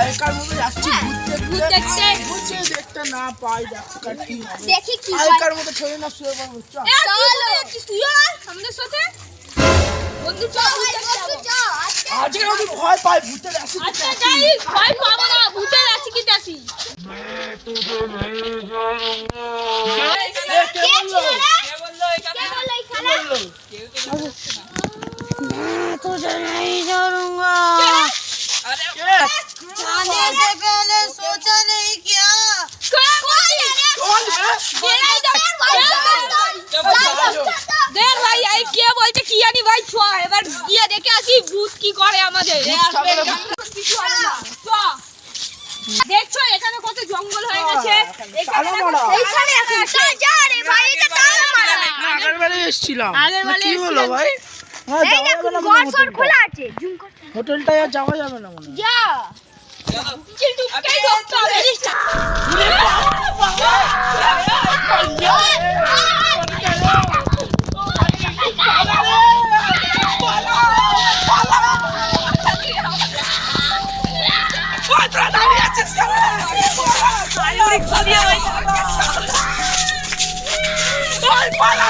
হালকার মতো যাচ্ছি ভূত দেখতে না পাই দেখি কি হালকার মতো ছেড়ে না শুয়ে পড়বো চল তুই আমাদের সাথে বন্ধু চল আজকে আমি ভয় পাই ভূতের আসি আচ্ছা যাই ভয় পাবো না ভূতের আসি কি দেখি तुझे नहीं छोड़ूंगा जाने से पहले सोचा नहीं क्या দেখ ভাই এই কে বলছে কি জানি ভাই ছ এবার গিয়ে দেখে আসি ভূত কি করে আমাদের কিছু হবে না চ দেখছো এখানে কত জঙ্গল হয়ে গেছে এইখানে এখন যা রে ভাই এটা তালা মারা আগের বারে এসেছিলাম কি হলো ভাই এই দেখো গড় খোলা আছে জুম কর হোটেলটা আর যাওয়া যাবে না মনে যা চিলটু কে ডক্টর রেজিস্টার পালা